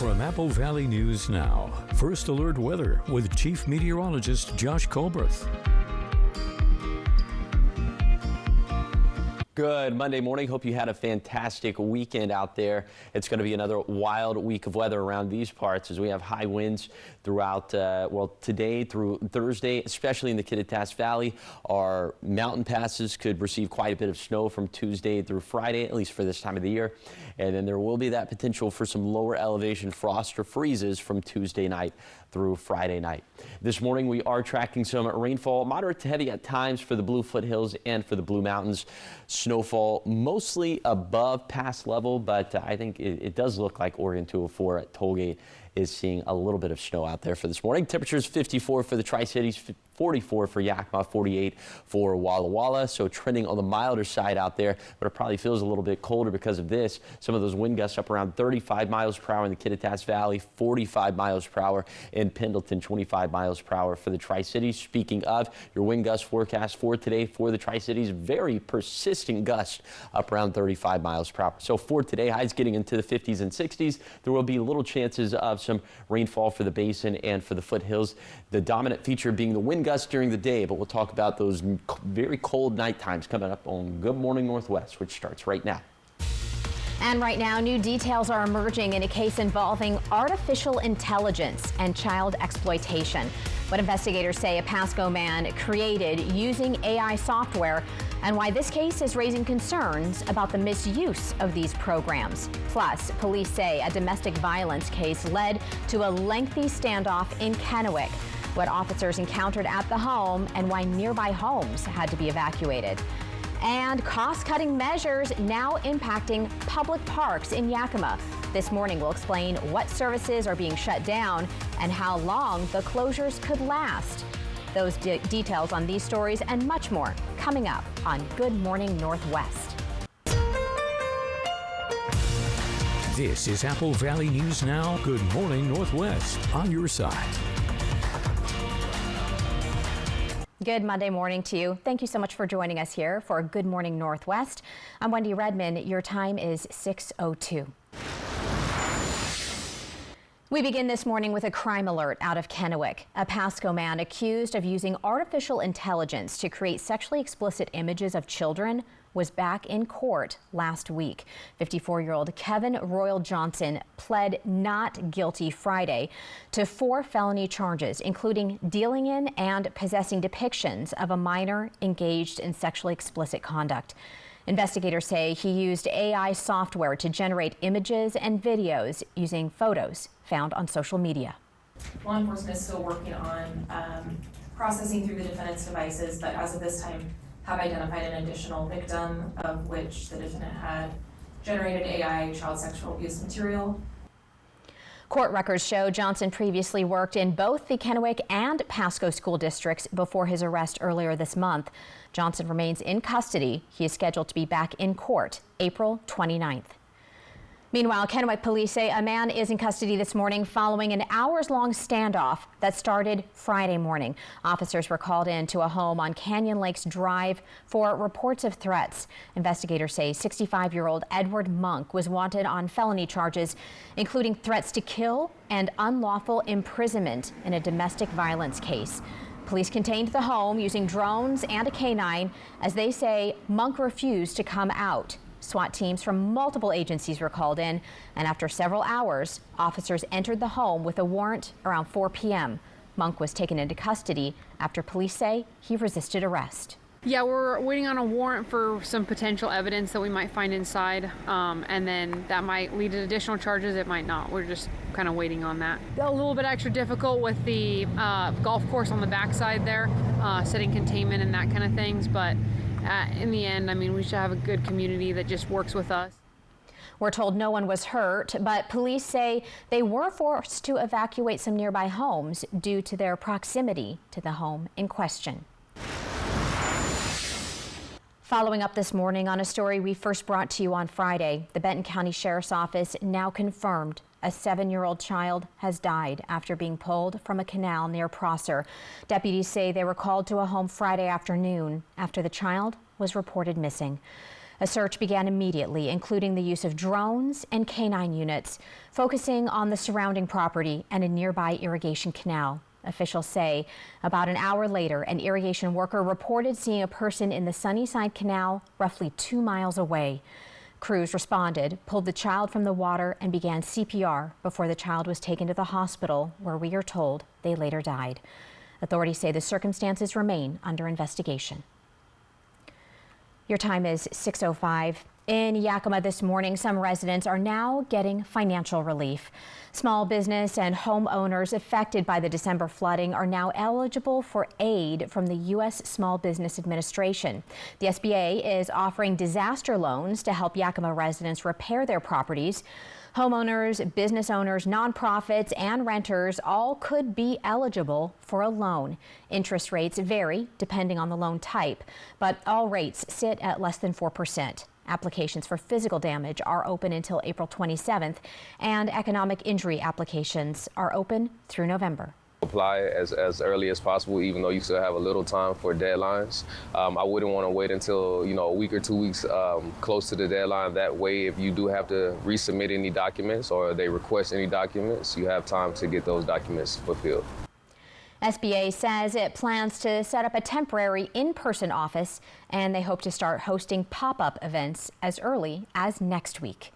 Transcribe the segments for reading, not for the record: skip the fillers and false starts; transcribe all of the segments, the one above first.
From Apple Valley News Now, First Alert Weather with Chief Meteorologist Josh Colbreth. Good Monday morning. Hope you had a fantastic weekend out there. It's going to be another wild week of weather around these parts as we have high winds throughout, today through Thursday, especially in the Kittitas Valley. Our mountain passes could receive quite a bit of snow from Tuesday through Friday, at least for this time of the year. And then there will be that potential for some lower elevation frost or freezes from Tuesday night through Friday night. This morning we are tracking some rainfall, moderate to heavy at times for the Blue Foothills and for the Blue Mountains. Snowfall mostly above past level, but I think it does look like Oregon 204 at Tollgate is seeing a little bit of snow out there for this morning. Temperatures 54 for the Tri-Cities, 44 for Yakima, 48 for Walla Walla. So trending on the milder side out there, but it probably feels a little bit colder because of this. Some of those wind gusts up around 35 miles per hour in the Kittitas Valley, 45 miles per hour in Pendleton, 25 miles per hour for the Tri-Cities. Speaking of your wind gust forecast for today for the Tri-Cities, very persistent gust up around 35 miles per hour. So for today, highs getting into the 50s and 60s. There will be little chances of some rainfall for the basin and for the foothills. The dominant feature being the wind gusts during the day, but we'll talk about those very cold night times coming up on Good Morning Northwest, which starts right now. And right now, new details are emerging in a case involving artificial intelligence and child exploitation. What investigators say a Pasco man created using AI software, and why this case is raising concerns about the misuse of these programs. Plus, police say a domestic violence case led to a lengthy standoff in Kennewick. What officers encountered at the home and why nearby homes had to be evacuated. And cost-cutting measures now impacting public parks in Yakima. This morning we'll explain what services are being shut down and how long the closures could last. Those details on these stories and much more coming up on Good Morning Northwest. This is Apple Valley News Now, Good Morning Northwest, on your side. Good Monday morning to you. Thank you so much for joining us here for Good Morning Northwest. I'm Wendy Redman. Your time is 6:02. We begin this morning with a crime alert out of Kennewick. A Pasco man accused of using artificial intelligence to create sexually explicit images of children was back in court last week. 54-year-old Kevin Royal Johnson pled not guilty Friday to 4 felony charges, including dealing in and possessing depictions of a minor engaged in sexually explicit conduct. Investigators say he used AI software to generate images and videos using photos found on social media. Law enforcement is still working on processing through the defendant's devices, but as of this time have identified an additional victim of which the defendant had generated AI child sexual abuse material. Court records show Johnson previously worked in both the Kennewick and Pasco school districts before his arrest earlier this month. Johnson remains in custody. He is scheduled to be back in court April 29th. Meanwhile, Kennewick police say a man is in custody this morning following an hours-long standoff that started Friday morning. Officers were called in to a home on Canyon Lakes Drive for reports of threats. Investigators say 65-year-old Edward Monk was wanted on felony charges, including threats to kill and unlawful imprisonment in a domestic violence case. Police contained the home using drones and a canine as they say Monk refused to come out. SWAT teams from multiple agencies were called in, and after several hours, officers entered the home with a warrant around 4 p.m. Monk was taken into custody after police say he resisted arrest. Yeah, we're waiting on a warrant for some potential evidence that we might find inside, and then that might lead to additional charges. It might not. We're just kind of waiting on that. A little bit extra difficult with the golf course on the backside there, setting containment and that kind of things, but in the end, I mean, we should have a good community that just works with us. We're told no one was hurt, but police say they were forced to evacuate some nearby homes due to their proximity to the home in question. Following up this morning on a story we first brought to you on Friday, the Benton County Sheriff's Office now confirmed a 7-year-old child has died after being pulled from a canal near Prosser. Deputies say they were called to a home Friday afternoon after the child was reported missing. A search began immediately, including the use of drones and canine units, focusing on the surrounding property and a nearby irrigation canal. Officials say about an hour later, an irrigation worker reported seeing a person in the Sunnyside Canal roughly 2 miles away. Crews responded, pulled the child from the water, and began CPR before the child was taken to the hospital, where we are told they later died. Authorities say the circumstances remain under investigation. Your time is 6:05. In Yakima this morning, some residents are now getting financial relief. Small business and homeowners affected by the December flooding are now eligible for aid from the U.S. Small Business Administration. The SBA is offering disaster loans to help Yakima residents repair their properties. Homeowners, business owners, nonprofits, and renters all could be eligible for a loan. Interest rates vary depending on the loan type, but all rates sit at less than 4%. Applications for physical damage are open until April 27th, and economic injury applications are open through November. Apply as early as possible, even though you still have a little time for deadlines. I wouldn't want to wait until, a week or 2 weeks close to the deadline. That way, if you do have to resubmit any documents or they request any documents, you have time to get those documents fulfilled. SBA says it plans to set up a temporary in-person office, and they hope to start hosting pop-up events as early as next week.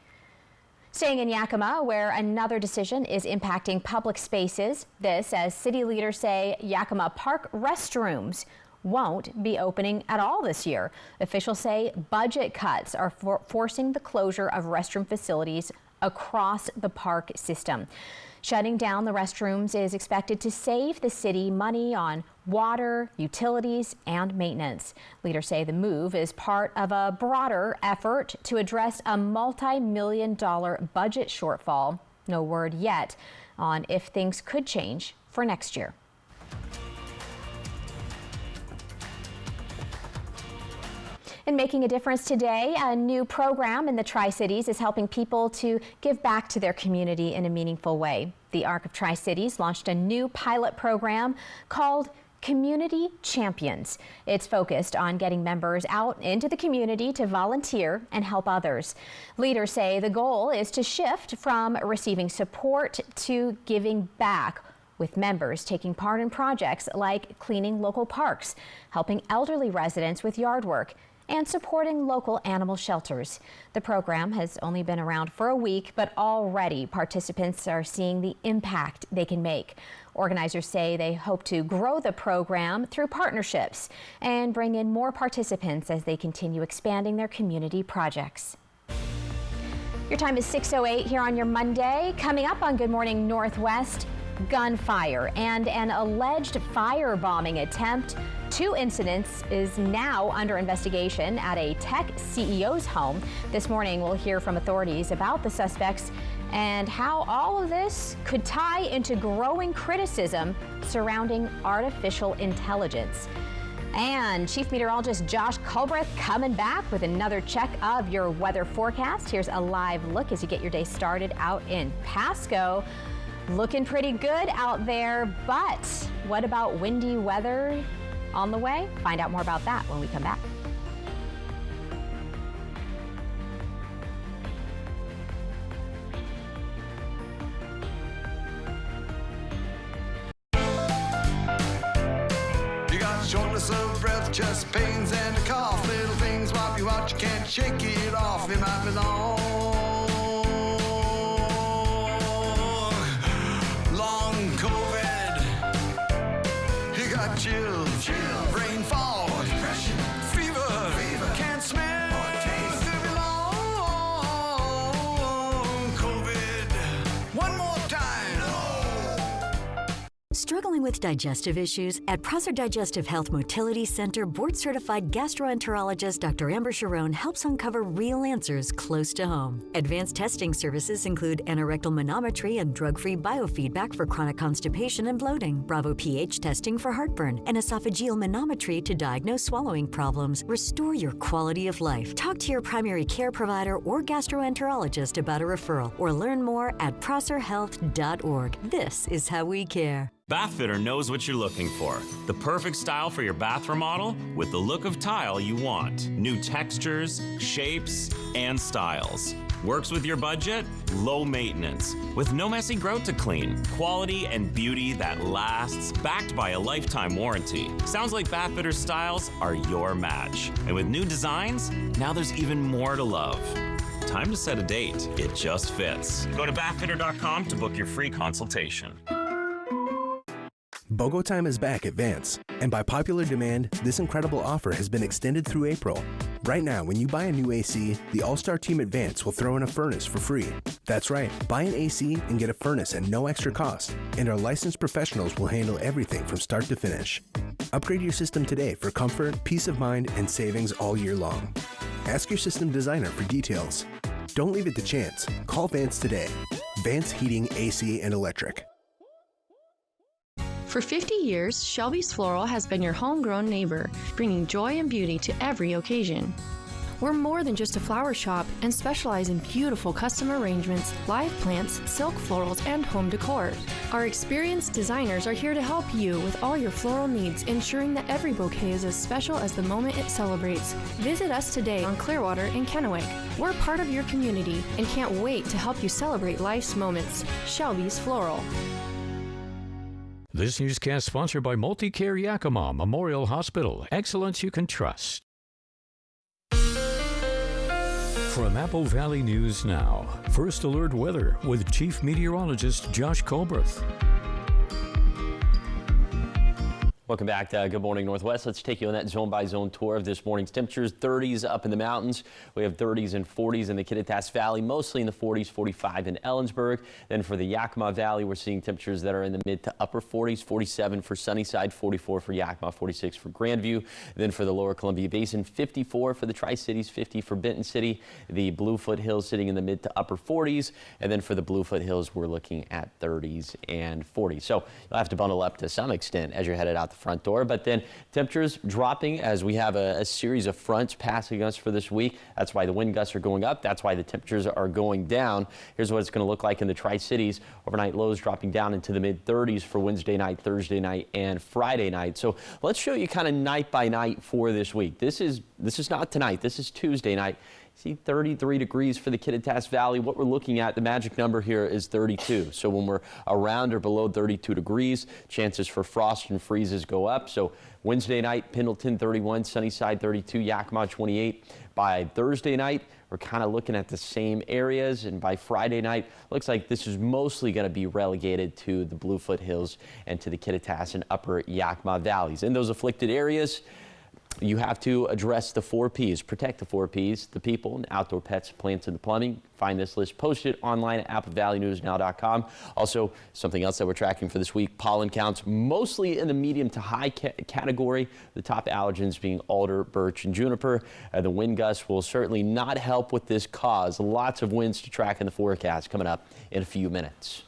Staying in Yakima, where another decision is impacting public spaces. This as city leaders say Yakima Park restrooms won't be opening at all this year. Officials say budget cuts are forcing the closure of restroom facilities across the park system. Shutting down the restrooms is expected to save the city money on water, utilities, and maintenance. Leaders say the move is part of a broader effort to address a multi-million-dollar budget shortfall. No word yet on if things could change for next year. And making a difference today, a new program in the Tri-Cities is helping people to give back to their community in a meaningful way. The Arc of Tri-Cities launched a new pilot program called Community Champions. It's focused on getting members out into the community to volunteer and help others. Leaders say the goal is to shift from receiving support to giving back, with members taking part in projects like cleaning local parks, helping elderly residents with yard work, and supporting local animal shelters. The program has only been around for a week, but already participants are seeing the impact they can make. Organizers say they hope to grow the program through partnerships and bring in more participants as they continue expanding their community projects. Your time is 6:08 here on your Monday. Coming up on Good Morning Northwest, gunfire and an alleged firebombing attempt. 2 incidents is now under investigation at a tech CEO's home. This morning, we'll hear from authorities about the suspects and how all of this could tie into growing criticism surrounding artificial intelligence. And Chief Meteorologist Josh Culbreth coming back with another check of your weather forecast. Here's a live look as you get your day started out in Pasco. Looking pretty good out there, but what about windy weather on the way? Find out more about that when we come back. You got shortness of breath, chest pains, and a cough. Little things wipe you out, you can't shake it off. It might be long COVID. You got chills, rainfall, depression, fever, can't smell or taste. Could be long COVID. One more time. No. Struggling with digestive issues? At Prosser Digestive Health Motility Center, board-certified gastroenterologist Dr. Amber Sharon helps uncover real answers close to home. Advanced testing services include anorectal manometry and drug-free biofeedback for chronic constipation and bloating, Bravo pH testing for heartburn, and esophageal manometry to diagnose swallowing problems. Restore your quality of life. Talk to your primary care provider or gastroenterologist about a referral, or learn more at prosserhealth.org. This is how we care. Bathfitter knows what you're looking for. The perfect style for your bath remodel with the look of tile you want. New textures, shapes, and styles. Works with your budget? Low maintenance. With no messy grout to clean. Quality and beauty that lasts, backed by a lifetime warranty. Sounds like Bathfitter styles are your match. And with new designs, now there's even more to love. Time to set a date. It just fits. Go to bathfitter.com to book your free consultation. BOGO time is back at Vance, and by popular demand, this incredible offer has been extended through April. Right now, when you buy a new AC, the All-Star team at Vance will throw in a furnace for free. That's right, buy an AC and get a furnace at no extra cost, and our licensed professionals will handle everything from start to finish. Upgrade your system today for comfort, peace of mind, and savings all year long. Ask your system designer for details. Don't leave it to chance. Call Vance today. Vance Heating, AC, and Electric. For 50 years, Shelby's Floral has been your homegrown neighbor, bringing joy and beauty to every occasion. We're more than just a flower shop and specialize in beautiful custom arrangements, live plants, silk florals, and home decor. Our experienced designers are here to help you with all your floral needs, ensuring that every bouquet is as special as the moment it celebrates. Visit us today on Clearwater in Kennewick. We're part of your community and can't wait to help you celebrate life's moments. Shelby's Floral. This newscast sponsored by Multicare Yakima Memorial Hospital. Excellence you can trust. From Apple Valley News Now, First Alert Weather with Chief Meteorologist Josh Colbreth. Welcome back to Good Morning Northwest. Let's take you on that zone-by-zone tour of this morning's temperatures. 30s up in the mountains. We have 30s and 40s in the Kittitas Valley, mostly in the 40s, 45 in Ellensburg. Then for the Yakima Valley, we're seeing temperatures that are in the mid to upper 40s, 47 for Sunnyside, 44 for Yakima, 46 for Grandview. Then for the Lower Columbia Basin, 54 for the Tri-Cities, 50 for Benton City. The Bluefoot Hills sitting in the mid to upper 40s. And then for the Bluefoot Hills, we're looking at 30s and 40s. So you'll have to bundle up to some extent as you're headed out the front door, but then temperatures dropping as we have a series of fronts passing us for this week. That's why the wind gusts are going up. That's why the temperatures are going down. Here's what it's going to look like in the Tri-Cities. Overnight lows dropping down into the mid 30s for Wednesday night, Thursday night, and Friday night. So let's show you kind of night by night for this week. This is not tonight. This is Tuesday night. See 33 degrees for the Kittitas Valley. What we're looking at, the magic number here is 32. So when we're around or below 32 degrees, chances for frost and freezes go up. So Wednesday night, Pendleton 31, Sunnyside 32, Yakima 28. By Thursday night, we're kind of looking at the same areas. And by Friday night, looks like this is mostly going to be relegated to the Bluefoot Hills and to the Kittitas and upper Yakima valleys. In those afflicted areas, you have to address the 4 Ps, protect the 4 Ps, the people, and outdoor pets, plants, and the plumbing. Find this list posted online at applevalleynewsnow.com. Also, something else that we're tracking for this week, pollen counts mostly in the medium to high category. The top allergens being alder, birch, and juniper. The wind gusts will certainly not help with this cause. Lots of winds to track in the forecast coming up in a few minutes.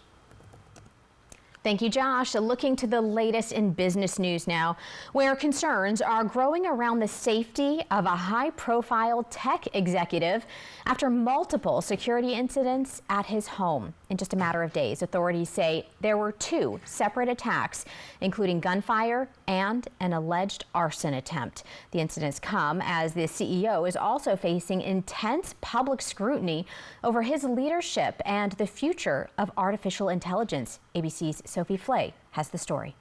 Thank you, Josh. Looking to the latest in business news now, where concerns are growing around the safety of a high-profile tech executive after multiple security incidents at his home. In just a matter of days, authorities say there were 2 separate attacks, including gunfire and an alleged arson attempt. The incidents come as the CEO is also facing intense public scrutiny over his leadership and the future of artificial intelligence. ABC's Sophie Flay has the story.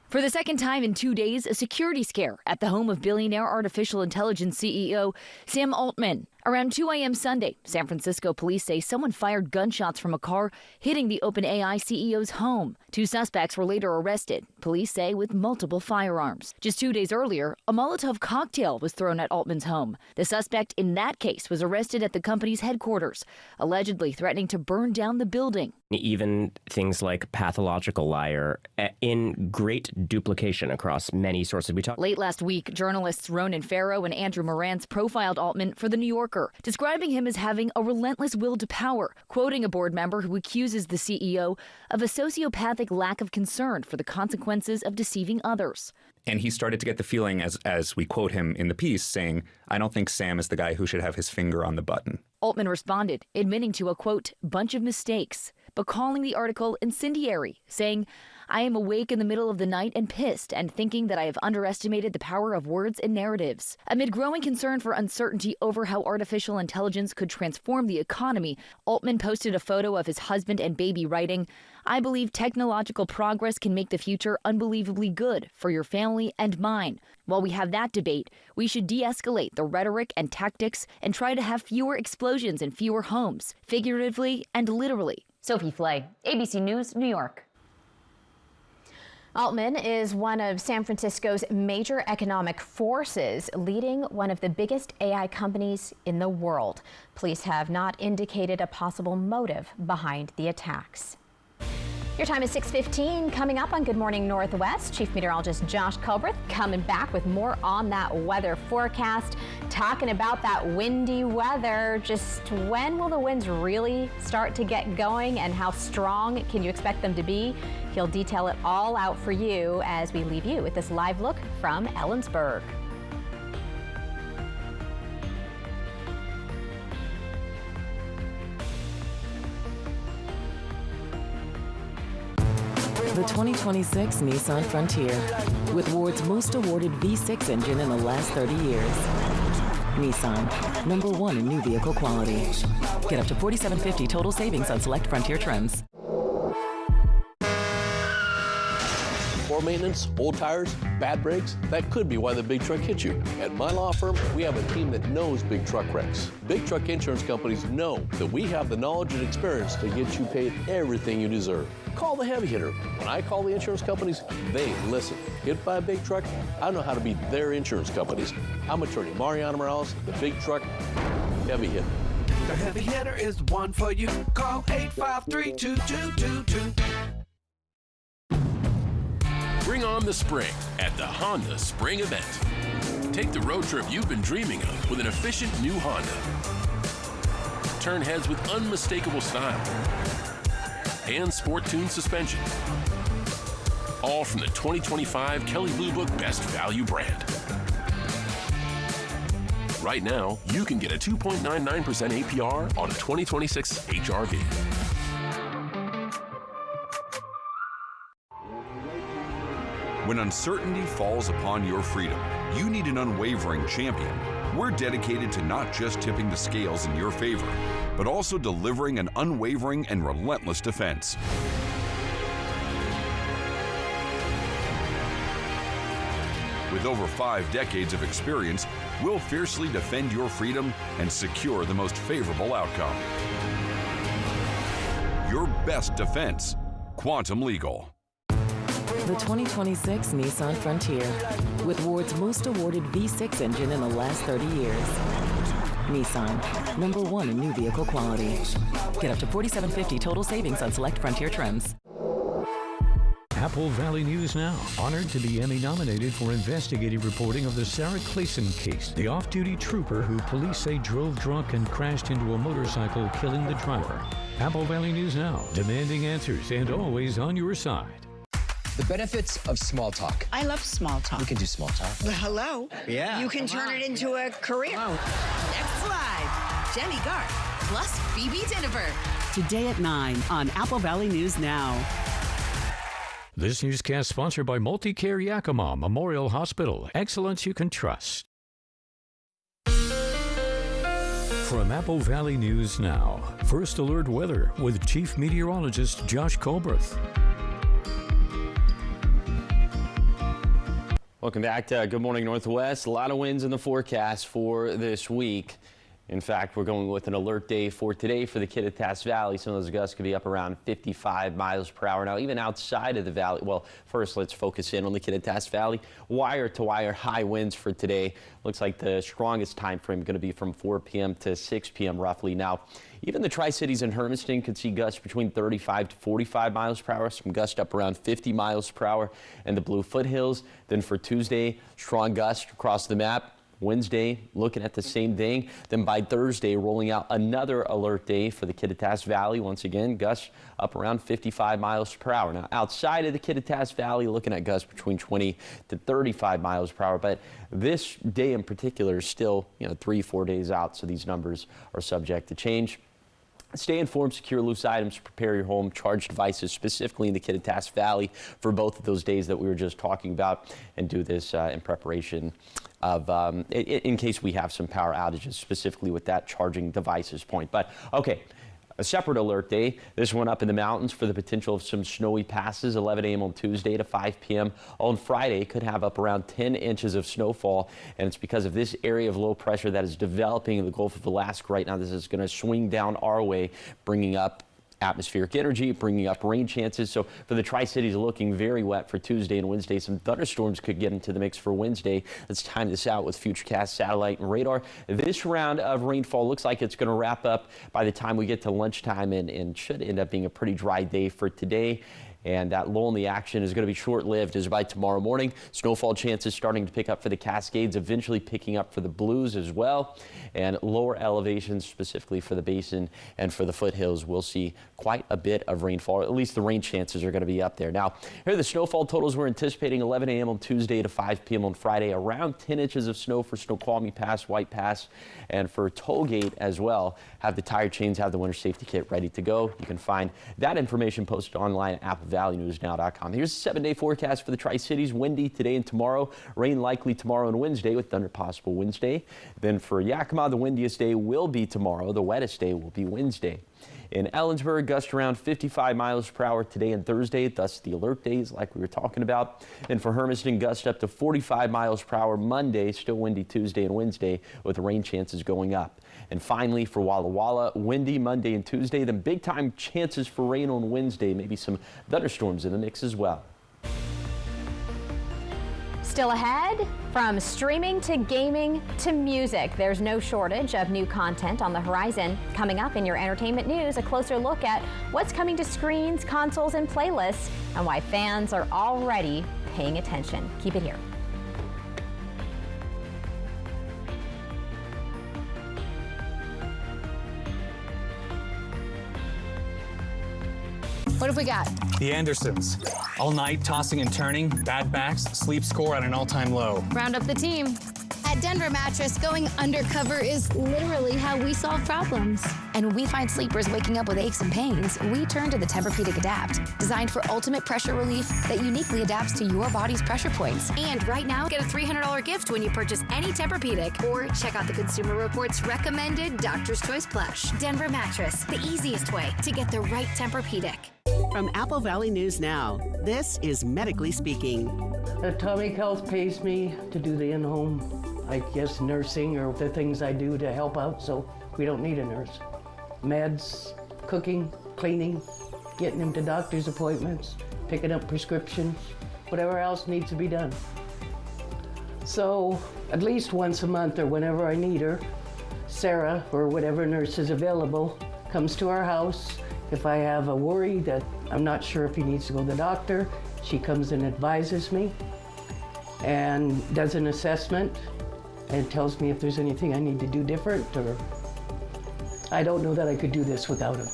For the second time in 2 days, a security scare at the home of billionaire artificial intelligence CEO Sam Altman. Around 2 a.m. Sunday, San Francisco police say someone fired gunshots from a car hitting the OpenAI CEO's home. 2 suspects were later arrested, police say, with multiple firearms. Just 2 days earlier, a Molotov cocktail was thrown at Altman's home. The suspect in that case was arrested at the company's headquarters, allegedly threatening to burn down the building. Even things like pathological liar in great duplication across many sources. Late last week, journalists Ronan Farrow and Andrew Morantz profiled Altman for The New Yorker, describing him as having a relentless will to power, quoting a board member who accuses the CEO of a sociopathic lack of concern for the consequences of deceiving others. And he started to get the feeling, as we quote him in the piece, saying, "I don't think Sam is the guy who should have his finger on the button." Altman responded, admitting to a, quote, bunch of mistakes. but calling the article incendiary, saying, "I am awake in the middle of the night and pissed and thinking that I have underestimated the power of words and narratives." Amid growing concern for uncertainty over how artificial intelligence could transform the economy, Altman posted a photo of his husband and baby writing, "I believe technological progress can make the future unbelievably good for your family and mine. While we have that debate, we should de-escalate the rhetoric and tactics and try to have fewer explosions in fewer homes, figuratively and literally." Sophie Flay, ABC News, New York. Altman is one of San Francisco's major economic forces, leading one of the biggest AI companies in the world. Police have not indicated a possible motive behind the attacks. Your time is 6:15. Coming up on Good Morning Northwest, Chief Meteorologist Josh Colbreth coming back with more on that weather forecast, talking about that windy weather. Just when will the winds really start to get going and how strong can you expect them to be? He'll detail it all out for you as we leave you with this live look from Ellensburg. The 2026 Nissan Frontier, with Ward's most awarded V6 engine in the last 30 years. Nissan, #1 in new vehicle quality. Get up to $4,750 total savings on select Frontier trims. Poor maintenance, old tires, bad brakes, that could be why the big truck hit you. At my law firm, we have a team that knows big truck wrecks. Big truck insurance companies know that we have the knowledge and experience to get you paid everything you deserve. Call the heavy hitter. When I call the insurance companies, they listen. Hit by a big truck, I know how to be their insurance companies. I'm attorney Mariano Morales, the big truck heavy hitter. The heavy hitter is the one for you. Call 853-2222. Bring on the spring at the Honda Spring Event. Take the road trip you've been dreaming of with an efficient new Honda. Turn heads with unmistakable style and sport-tuned suspension. All from the 2025 Kelley Blue Book Best Value brand. Right now, you can get a 2.99% APR on a 2026 HR-V. When uncertainty falls upon your freedom, you need an unwavering champion. We're dedicated to not just tipping the scales in your favor, but also delivering an unwavering and relentless defense. With over 5 decades of experience, we'll fiercely defend your freedom and secure the most favorable outcome. Your best defense, Quantum Legal. The 2026 Nissan Frontier, with Ward's most awarded V6 engine in the last 30 years. Nissan, #1 in new vehicle quality. Get up to $4,750 total savings on select Frontier trims. Apple Valley News Now, honored to be Emmy nominated for investigative reporting of the Sarah Clayson case, the off-duty trooper who police say drove drunk and crashed into a motorcycle, killing the driver. Apple Valley News Now, demanding answers and always on your side. The benefits of small talk. I love small talk. We can do small talk. Well, hello. Yeah. You can turn it into a career. Next Live, Jenny Garth, plus Phoebe Dynevor. Today at 9 on Apple Valley News Now. This newscast sponsored by Multicare Yakima Memorial Hospital. Excellence you can trust. From Apple Valley News Now, First Alert Weather with Chief Meteorologist Josh Colbreth. Welcome back to Good Morning Northwest. A lot of winds in the forecast for this week. In fact, we're going with an alert day for today for the Kittitas Valley. Some of those gusts could be up around 55 miles per hour. Now, even outside of the valley, well, first let's focus in on the Kittitas Valley. Wire-to-wire high winds for today. Looks like the strongest time frame going to be from 4 p.m. to 6 p.m. roughly. Now, even the Tri-Cities and Hermiston could see gusts between 35 to 45 miles per hour. Some gusts up around 50 miles per hour in the Blue Foothills. Then for Tuesday, strong gusts across the map. Wednesday, looking at the same thing. Then by Thursday, rolling out another alert day for the Kittitas Valley. Once again, gusts up around 55 miles per hour. Now, outside of the Kittitas Valley, looking at gusts between 20 to 35 miles per hour. But this day in particular is still, 3-4 days out, so these numbers are subject to change. Stay informed, secure loose items, prepare your home, charge devices, specifically in the Kittitas Valley for both of those days that we were just talking about, and do this in preparation of, in case we have some power outages, specifically with that charging devices point. But okay. A separate alert day, this one up in the mountains for the potential of some snowy passes, 11 a.m. on Tuesday to 5 p.m. on Friday. Could have up around 10 inches of snowfall, and it's because of this area of low pressure that is developing in the Gulf of Alaska right now. This is going to swing down our way, bringing up atmospheric energy, bringing up rain chances. So for the Tri-Cities, looking very wet for Tuesday and Wednesday. Some thunderstorms could get into the mix for Wednesday. Let's time this out with Futurecast satellite and radar. This round of rainfall looks like it's going to wrap up by the time we get to lunchtime, and should end up being a pretty dry day for today. And that lull in the action is going to be short-lived, as by tomorrow morning, snowfall chances starting to pick up for the Cascades, eventually picking up for the Blues as well. And lower elevations, specifically for the basin and for the foothills, we'll see quite a bit of rainfall. At least the rain chances are going to be up there. Now, here are the snowfall totals we're anticipating: 11 a.m. on Tuesday to 5 p.m. on Friday. Around 10 inches of snow for Snoqualmie Pass, White Pass, and for Tollgate as well. Have the tire chains, have the winter safety kit ready to go. You can find that information posted online at AppleValleyNewsNow.com. Here's a 7-day forecast for the Tri-Cities. Windy today and tomorrow. Rain likely tomorrow and Wednesday, with thunder possible Wednesday. Then for Yakima, the windiest day will be tomorrow. The wettest day will be Wednesday. In Ellensburg, gusts around 55 miles per hour today and Thursday, thus the alert days like we were talking about. And for Hermiston, gust up to 45 miles per hour Monday, still windy Tuesday and Wednesday, with rain chances going up. And finally, for Walla Walla, windy Monday and Tuesday, then big time chances for rain on Wednesday, maybe some thunderstorms in the mix as well. Still ahead, from streaming to gaming to music, there's no shortage of new content on the horizon. Coming up in your entertainment news, a closer look at what's coming to screens, consoles, and playlists, and why fans are already paying attention. Keep it here. What have we got? The Andersons. All night, tossing and turning, bad backs, sleep score at an all-time low. Round up the team. At Denver Mattress, going undercover is literally how we solve problems. And when we find sleepers waking up with aches and pains, we turn to the Tempur-Pedic Adapt, designed for ultimate pressure relief that uniquely adapts to your body's pressure points. And right now, get a $300 gift when you purchase any Tempur-Pedic, or check out the Consumer Reports recommended Doctor's Choice plush. Denver Mattress, the easiest way to get the right Tempur-Pedic. From Apple Valley News Now, this is Medically Speaking. Atomic Health pays me to do the in-home, I guess, nursing or the things I do to help out, so we don't need a nurse. Meds, cooking, cleaning, getting them to doctor's appointments, picking up prescriptions, whatever else needs to be done. So at least once a month or whenever I need her, Sarah, or whatever nurse is available, comes to our house. If I have a worry that I'm not sure if he needs to go to the doctor, she comes and advises me and does an assessment and tells me if there's anything I need to do different, or I don't know that I could do this without him.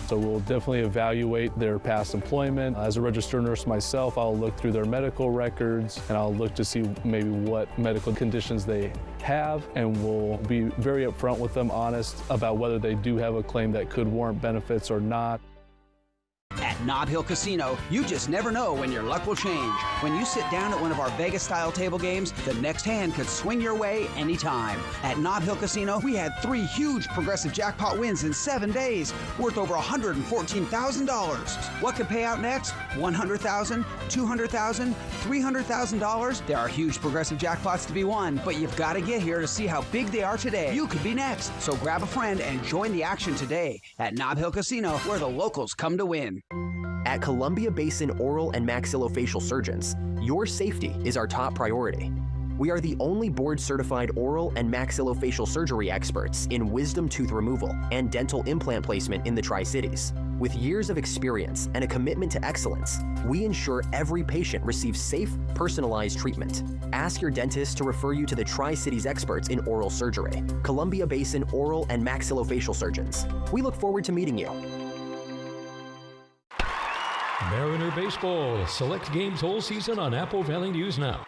So we'll definitely evaluate their past employment. As a registered nurse myself, I'll look through their medical records and I'll look to see maybe what medical conditions they have, and we'll be very upfront with them, honest about whether they do have a claim that could warrant benefits or not. At Nob Hill Casino, you just never know when your luck will change. When you sit down at one of our Vegas-style table games, the next hand could swing your way anytime. At Nob Hill Casino, we had 3 huge progressive jackpot wins in 7 days, worth over $114,000. What could pay out next? $100,000, $200,000, $300,000? There are huge progressive jackpots to be won, but you've got to get here to see how big they are today. You could be next, so grab a friend and join the action today at Nob Hill Casino, where the locals come to win. At Columbia Basin Oral and Maxillofacial Surgeons, your safety is our top priority. We are the only board-certified oral and maxillofacial surgery experts in wisdom tooth removal and dental implant placement in the Tri-Cities. With years of experience and a commitment to excellence, we ensure every patient receives safe, personalized treatment. Ask your dentist to refer you to the Tri-Cities experts in oral surgery, Columbia Basin Oral and Maxillofacial Surgeons. We look forward to meeting you. Mariner Baseball. Select games whole season on Apple Valley News Now.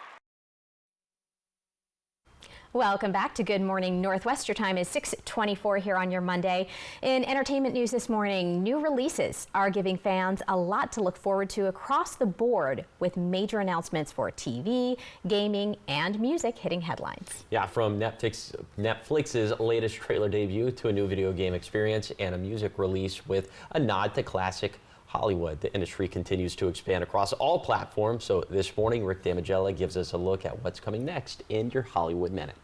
Welcome back to Good Morning Northwest. Your time is 6:24 here on your Monday. In entertainment news this morning, new releases are giving fans a lot to look forward to across the board, with major announcements for TV, gaming, and music hitting headlines. Yeah, from Netflix's latest trailer debut to a new video game experience and a music release with a nod to classic Hollywood. The industry continues to expand across all platforms. So this morning, Rick Damigella gives us a look at what's coming next in your Hollywood Minute.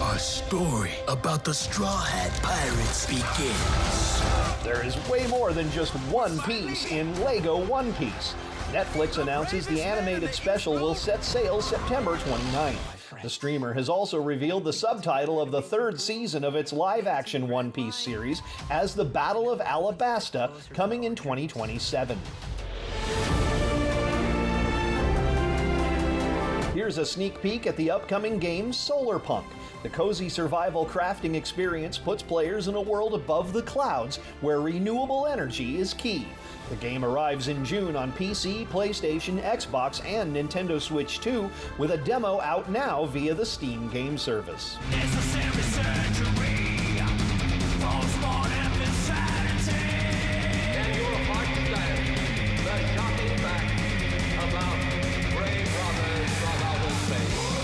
Our story about the Straw Hat Pirates begins. There is way more than just one piece in Lego One Piece. Netflix announces the animated special will set sail September 29th. The streamer has also revealed the subtitle of the third season of its live-action One Piece series as The Battle of Alabasta, coming in 2027. Here's a sneak peek at the upcoming game Solarpunk. The cozy survival crafting experience puts players in a world above the clouds where renewable energy is key. The game arrives in June on PC, PlayStation, Xbox, and Nintendo Switch 2, with a demo out now via the Steam game service.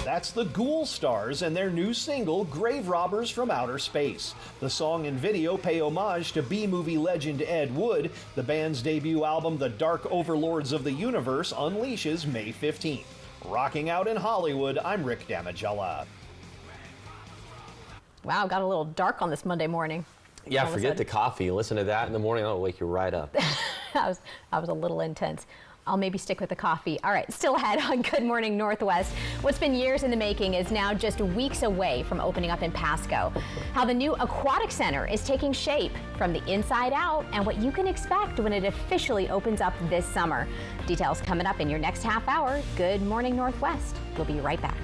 That's the Ghoul Stars and their new single, Grave Robbers from Outer Space. The song and video pay homage to B-movie legend Ed Wood. The band's debut album, The Dark Overlords of the Universe, unleashes May 15th. Rocking out in Hollywood, I'm Rick Damigella. Wow, got a little dark on this Monday morning. Yeah, forget the coffee. Listen to that in the morning, it'll wake you right up. I was a little intense. I'll maybe stick with the coffee. All right, still ahead on Good Morning Northwest. What's been years in the making is now just weeks away from opening up in Pasco. How the new Aquatic Center is taking shape from the inside out, and what you can expect when it officially opens up this summer. Details coming up in your next half hour. Good Morning Northwest. We'll be right back.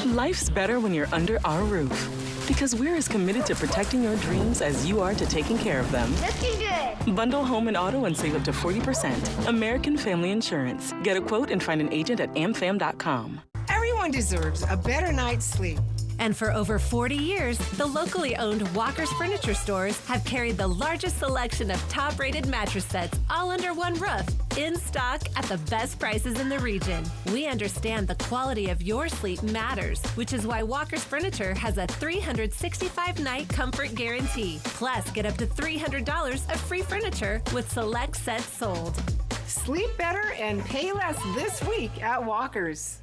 Life's better when you're under our roof, because we're as committed to protecting your dreams as you are to taking care of them. Looking good. Bundle home and auto and save up to 40%. American Family Insurance. Get a quote and find an agent at amfam.com. Everyone deserves a better night's sleep. And for over 40 years, the locally owned Walker's Furniture Stores have carried the largest selection of top-rated mattress sets all under one roof, in stock at the best prices in the region. We understand the quality of your sleep matters, which is why Walker's Furniture has a 365-night comfort guarantee. Plus, get up to $300 of free furniture with select sets sold. Sleep better and pay less this week at Walker's.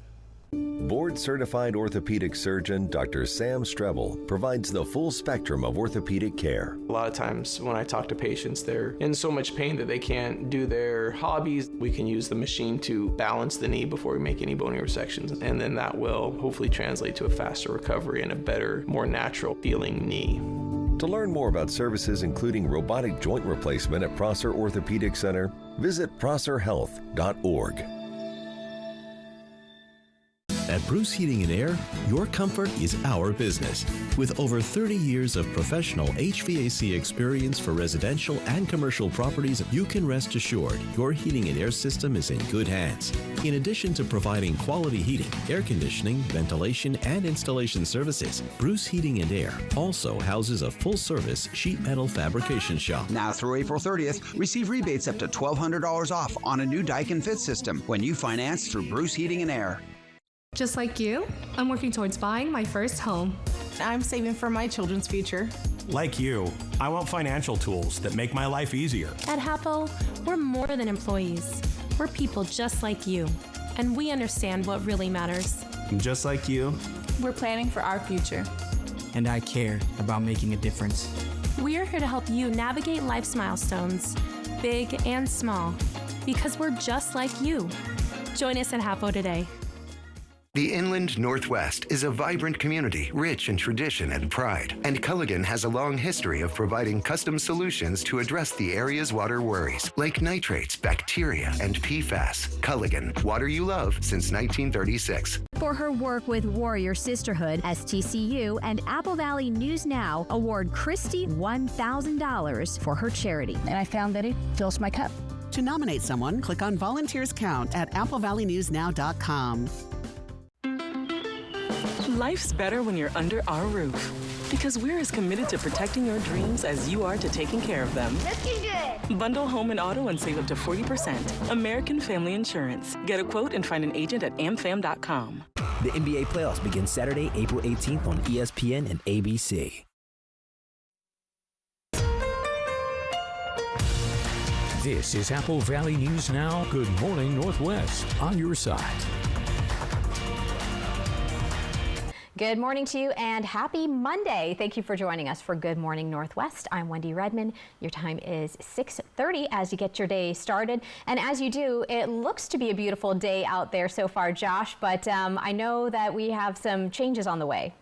Board-certified orthopedic surgeon Dr. Sam Strebel provides the full spectrum of orthopedic care. A lot of times when I talk to patients, they're in so much pain that they can't do their hobbies. We can use the machine to balance the knee before we make any bony resections, and then that will hopefully translate to a faster recovery and a better, more natural feeling knee. To learn more about services including robotic joint replacement at Prosser Orthopedic Center, visit prosserhealth.org. At Bruce Heating and Air, your comfort is our business. With over 30 years of professional HVAC experience for residential and commercial properties, you can rest assured your heating and air system is in good hands. In addition to providing quality heating, air conditioning, ventilation, and installation services, Bruce Heating and Air also houses a full-service sheet metal fabrication shop. Now through April 30th, receive rebates up to $1,200 off on a new Daikin Fit system when you finance through Bruce Heating and Air. Just like you, I'm working towards buying my first home. I'm saving for my children's future. Like you, I want financial tools that make my life easier. At Hapo, we're more than employees. We're people just like you, and we understand what really matters. Just like you, we're planning for our future. And I care about making a difference. We're here to help you navigate life's milestones, big and small, because we're just like you. Join us at Hapo today. The Inland Northwest is a vibrant community rich in tradition and pride, and Culligan has a long history of providing custom solutions to address the area's water worries, like nitrates, bacteria, and PFAS. Culligan, water you love since 1936. For her work with Warrior Sisterhood, STCU and Apple Valley News Now award Christy $1,000 for her charity. And I found that it fills my cup. To nominate someone, click on Volunteers Count at applevalleynewsnow.com. Life's better when you're under our roof. Because we're as committed to protecting your dreams as you are to taking care of them. Looking good. Bundle home and auto and save up to 40%. American Family Insurance. Get a quote and find an agent at amfam.com. The NBA playoffs begin Saturday, April 18th on ESPN and ABC. This is Apple Valley News Now. Good morning, Northwest. On your side. Good morning to you and happy Monday. Thank you for joining us for Good Morning Northwest. I'm Wendy Redman. Your time is 6:30 as you get your day started. And as you do, it looks to be a beautiful day out there so far, Josh, but I know that we have some changes on the way.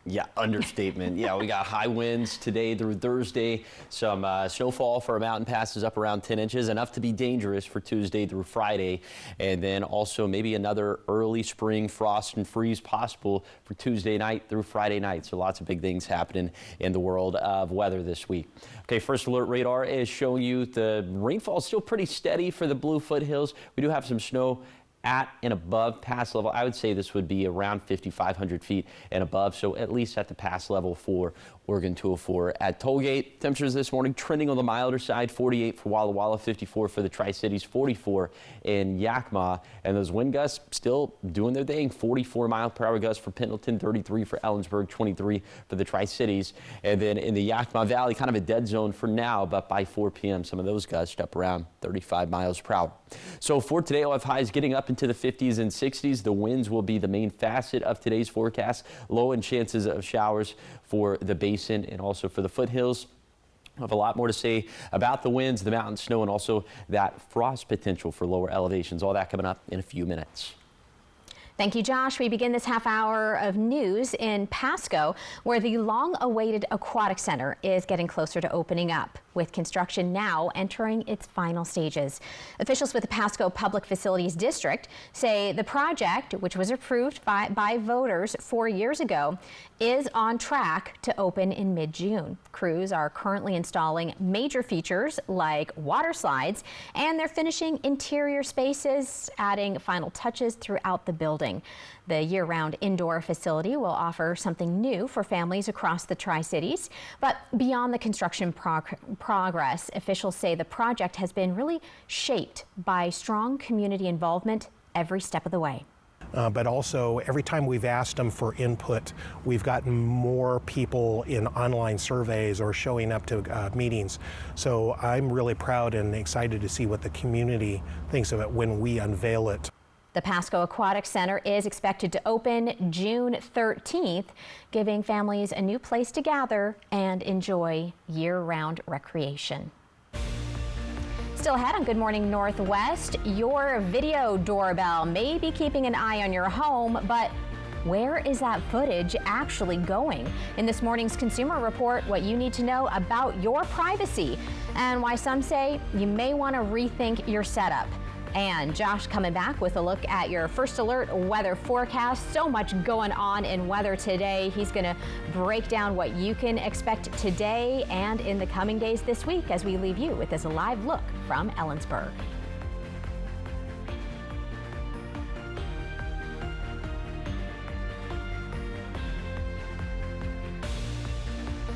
Yeah, understatement. Yeah, we got high winds today through Thursday. Some snowfall for mountain passes up around 10 inches, enough to be dangerous for Tuesday through Friday. And then also maybe another early spring frost and freeze possible for Tuesday night through Friday night. So lots of big things happening in the world of weather this week. Okay, First Alert Radar is showing you the rainfall is still pretty steady for the Blue Foothills. We do have some snow at and above pass level. I would say this would be around 5,500 feet and above, so at least at the pass level for Oregon 204. At Tollgate, temperatures this morning trending on the milder side, 48 for Walla Walla, 54 for the Tri-Cities, 44 in Yakima, and those wind gusts still doing their thing, 44 mile per hour gusts for Pendleton, 33 for Ellensburg, 23 for the Tri-Cities, and then in the Yakima Valley, kind of a dead zone for now, but by 4 p.m. some of those gusts up around 35 miles per hour. So for today, we'll have highs getting up into the 50s and 60s. The winds will be the main facet of today's forecast. Low and chances of showers for the basin and also for the foothills. I have a lot more to say about the winds, the mountain snow, and also that frost potential for lower elevations. All that coming up in a few minutes. Thank you, Josh. We begin this half hour of news in Pasco, where the long-awaited aquatic center is getting closer to opening up, with construction now entering its final stages. Officials with the Pasco Public Facilities District say the project, which was approved by voters 4 years ago, is on track to open in mid-June. Crews are currently installing major features like water slides, and they're finishing interior spaces, adding final touches throughout the building. The year-round indoor facility will offer something new for families across the Tri-Cities. But beyond the construction progress, officials say the project has been really shaped by strong community involvement every step of the way. But also, every time we've asked them for input, we've gotten more people in online surveys or showing up to meetings. So I'm really proud and excited to see what the community thinks of it when we unveil it. The Pasco Aquatic Center is expected to open June 13th, giving families a new place to gather and enjoy year-round recreation. Still ahead on Good Morning Northwest, your video doorbell may be keeping an eye on your home, but where is that footage actually going? In this morning's Consumer Report, what you need to know about your privacy and why some say you may want to rethink your setup. And Josh coming back with a look at your First Alert weather forecast. So much going on in weather today. He's going to break down what you can expect today and in the coming days this week as we leave you with this live look from Ellensburg.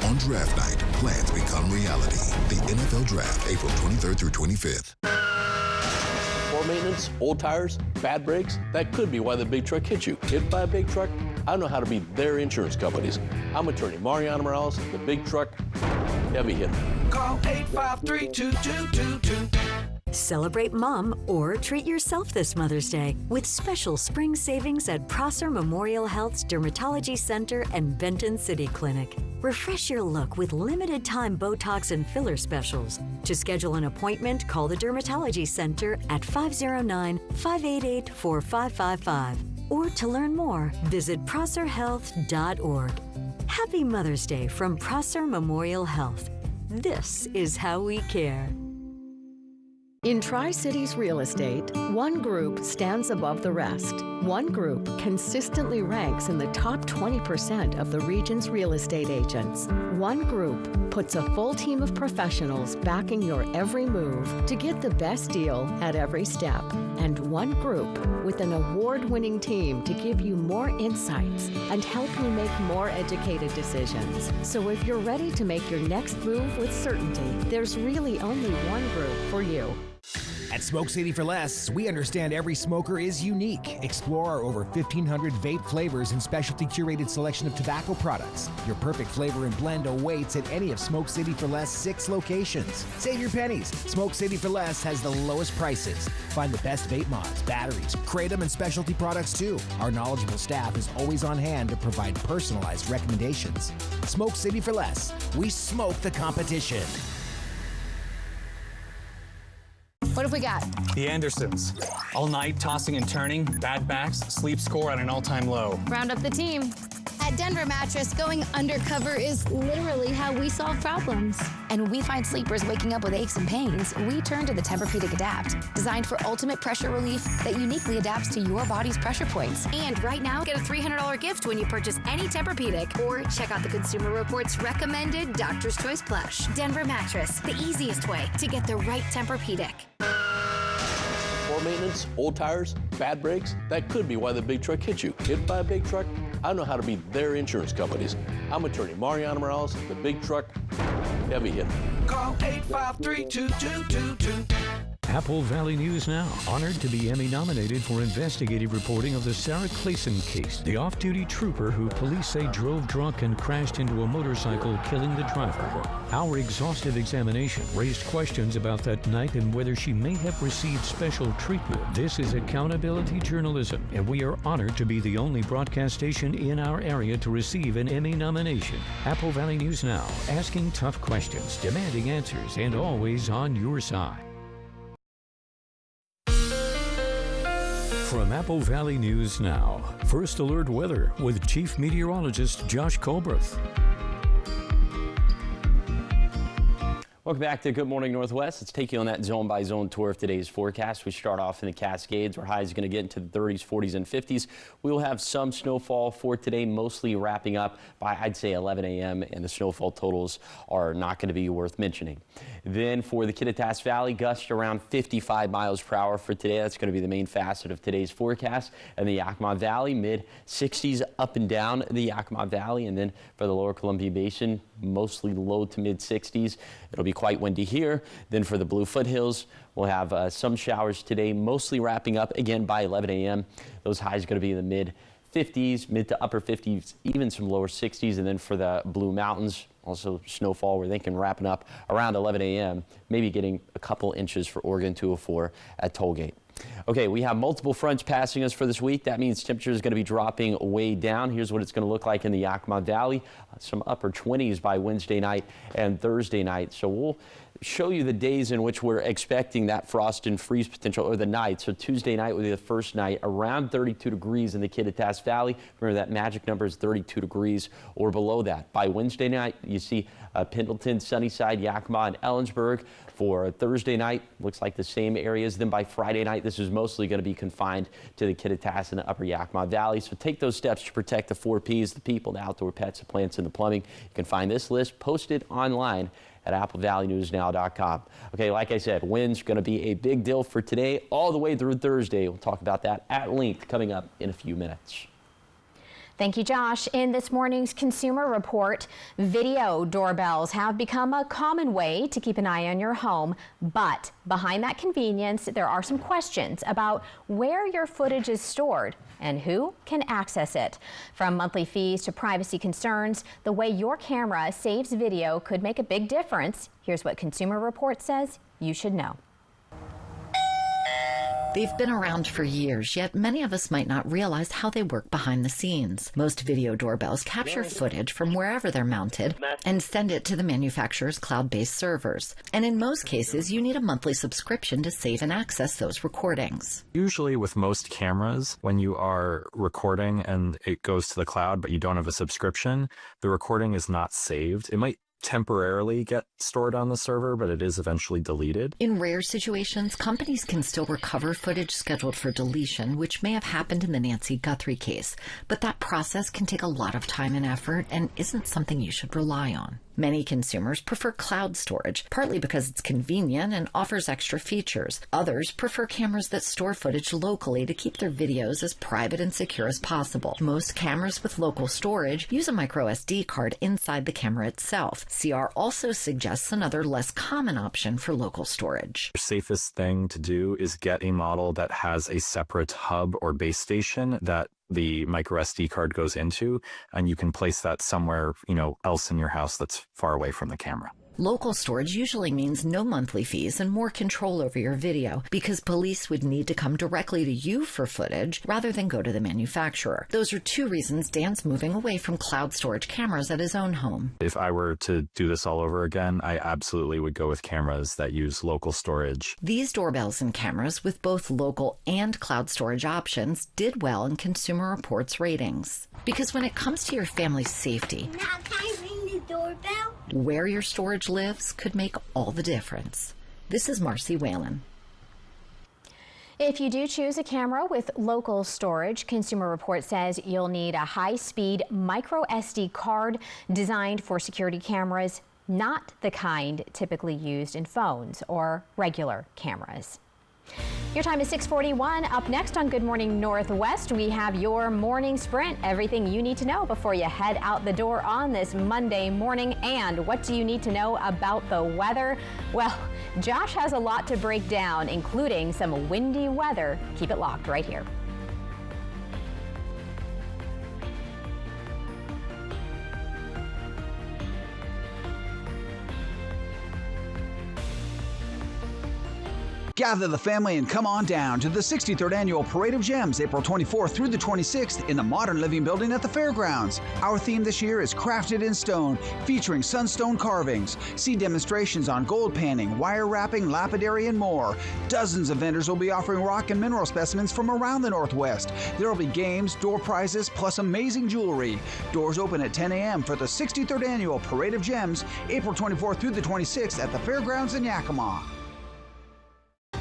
On draft night, plans become reality. The NFL Draft, April 23rd through 25th. Poor maintenance, old tires, bad brakes, that could be why the big truck hit you. Hit by a big truck? I know how to be their insurance companies. I'm attorney Mariano Morales, the big truck heavy hitter. Call 853-2222. Celebrate mom or treat yourself this Mother's Day with special spring savings at Prosser Memorial Health's Dermatology Center and Benton City Clinic. Refresh your look with limited time Botox and filler specials. To schedule an appointment, call the Dermatology Center at 509-588-4555. Or to learn more, visit prosserhealth.org. Happy Mother's Day from Prosser Memorial Health. This is how we care. In Tri-Cities Real Estate, one group stands above the rest. One group consistently ranks in the top 20% of the region's real estate agents. One group puts a full team of professionals backing your every move to get the best deal at every step. And one group with an award-winning team to give you more insights and help you make more educated decisions. So if you're ready to make your next move with certainty, there's really only one group for you. At Smoke City for Less, we understand every smoker is unique. Explore our over 1,500 vape flavors and specialty curated selection of tobacco products. Your perfect flavor and blend awaits at any of Smoke City for Less 6 locations. Save your pennies. Smoke City for Less has the lowest prices. Find the best vape mods, batteries, kratom, and specialty products too. Our knowledgeable staff is always on hand to provide personalized recommendations. Smoke City for Less. We smoke the competition. What have we got? The Andersons. All night tossing and turning, bad backs, sleep score at an all-time low. Round up the team. At Denver Mattress, going undercover is literally how we solve problems. And when we find sleepers waking up with aches and pains, we turn to the Tempur-Pedic Adapt, designed for ultimate pressure relief that uniquely adapts to your body's pressure points. And right now, get a $300 gift when you purchase any Tempur-Pedic, or check out the Consumer Report's recommended Doctor's Choice plush. Denver Mattress, the easiest way to get the right Tempur-Pedic. Poor maintenance, old tires, bad brakes, that could be why the big truck hit you. Hit by a big truck? I know how to be their insurance companies. I'm attorney Mariana Morales, the big truck heavy hitter. Call 853-2222. Apple Valley News Now. Honored to be Emmy nominated for investigative reporting of the Sarah Clayson case, the off-duty trooper who police say drove drunk and crashed into a motorcycle, killing the driver. Our exhaustive examination raised questions about that night and whether she may have received special treatment. This is accountability journalism, and we are honored to be the only broadcast station in our area to receive an Emmy nomination. Apple Valley News Now, asking tough questions, demanding answers, and always on your side. From Apple Valley News Now, First Alert Weather with Chief Meteorologist Josh Colbreth. Welcome back to Good Morning Northwest. Let's take you on that zone-by-zone tour of today's forecast. We start off in the Cascades, where highs are going to get into the 30s, 40s, and 50s. We will have some snowfall for today, mostly wrapping up by, I'd say, 11 a.m., and the snowfall totals are not going to be worth mentioning. Then for the Kittitas Valley, gusts around 55 miles per hour for today. That's going to be the main facet of today's forecast. And the Yakima Valley, mid-60s up and down the Yakima Valley. And then for the lower Columbia Basin, mostly low to mid-60s. It'll be quite windy here. Then for the Blue Foothills, we'll have some showers today, mostly wrapping up again by 11 a.m. Those highs are going to be in the mid-50s, mid to upper 50s, even some lower 60s. And then for the Blue Mountains, also snowfall, we're thinking wrapping up around 11 a.m., maybe getting a couple inches for Oregon 204 at Tollgate. Okay, we have multiple fronts passing us for this week. That means temperature is going to be dropping way down. Here's what it's going to look like in the Yakima Valley. Some upper 20s by Wednesday night and Thursday night. So we'll show you the days in which we're expecting that frost and freeze potential, or the night. So Tuesday night will be the first night, around 32 degrees in the Kittitas Valley. Remember, that magic number is 32 degrees or below that. By Wednesday night, you see Pendleton, Sunnyside, Yakima, and Ellensburg. For Thursday night, looks like the same areas. Then by Friday night, this is mostly going to be confined to the Kittitas and the upper Yakima Valley. So take those steps to protect the 4 Ps, the people, the outdoor pets, the plants, and the plumbing. You can find this list posted online at applevalleynewsnow.com. Okay, like I said, wind's going to be a big deal for today all the way through Thursday. We'll talk about that at length coming up in a few minutes. Thank you, Josh. In this morning's Consumer Report, video doorbells have become a common way to keep an eye on your home. But behind that convenience, there are some questions about where your footage is stored and who can access it. From monthly fees to privacy concerns, the way your camera saves video could make a big difference. Here's what Consumer Report says you should know. They've been around for years, yet many of us might not realize how they work behind the scenes. Most video doorbells capture footage from wherever they're mounted and send it to the manufacturer's cloud-based servers. And in most cases, you need a monthly subscription to save and access those recordings. Usually with most cameras, when you are recording and it goes to the cloud, but you don't have a subscription, the recording is not saved. It might temporarily get stored on the server, but it is eventually deleted. In rare situations, companies can still recover footage scheduled for deletion, which may have happened in the Nancy Guthrie case, but that process can take a lot of time and effort and isn't something you should rely on. Many consumers prefer cloud storage, partly because it's convenient and offers extra features. Others prefer cameras that store footage locally to keep their videos as private and secure as possible. Most cameras with local storage use a micro SD card inside the camera itself. CR also suggests another less common option for local storage. The safest thing to do is get a model that has a separate hub or base station that the micro SD card goes into, and you can place that somewhere, else in your house that's far away from the camera. Local storage usually means no monthly fees and more control over your video, because police would need to come directly to you for footage rather than go to the manufacturer. Those are two reasons Dan's moving away from cloud storage cameras at his own home. If I were to do this all over again, I absolutely would go with cameras that use local storage. These doorbells and cameras with both local and cloud storage options did well in Consumer Reports ratings. Because when it comes to your family's safety, now can I ring the doorbell? Where your storage lives could make all the difference. This is Marcy Whalen. If you do choose a camera with local storage, Consumer Reports says you'll need a high-speed micro SD card designed for security cameras, not the kind typically used in phones or regular cameras. Your time is 6:41. Up next on Good Morning Northwest, we have your morning sprint. Everything you need to know before you head out the door on this Monday morning. And what do you need to know about the weather? Well, Josh has a lot to break down, including some windy weather. Keep it locked right here. Gather the family and come on down to the 63rd Annual Parade of Gems, April 24th through the 26th in the Modern Living Building at the Fairgrounds. Our theme this year is Crafted in Stone, featuring sunstone carvings. See demonstrations on gold panning, wire wrapping, lapidary, and more. Dozens of vendors will be offering rock and mineral specimens from around the Northwest. There will be games, door prizes, plus amazing jewelry. Doors open at 10 a.m. for the 63rd Annual Parade of Gems, April 24th through the 26th at the Fairgrounds in Yakima.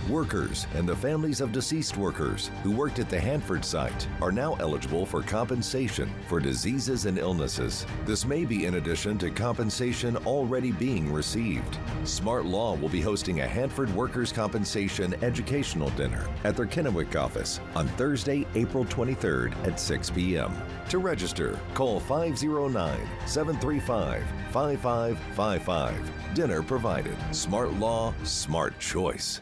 Workers and the families of deceased workers who worked at the Hanford site are now eligible for compensation for diseases and illnesses. This may be in addition to compensation already being received. Smart Law will be hosting a Hanford Workers' Compensation Educational Dinner at their Kennewick office on Thursday, April 23rd at 6 p.m. To register, call 509-735-5555. Dinner provided. Smart Law, smart choice.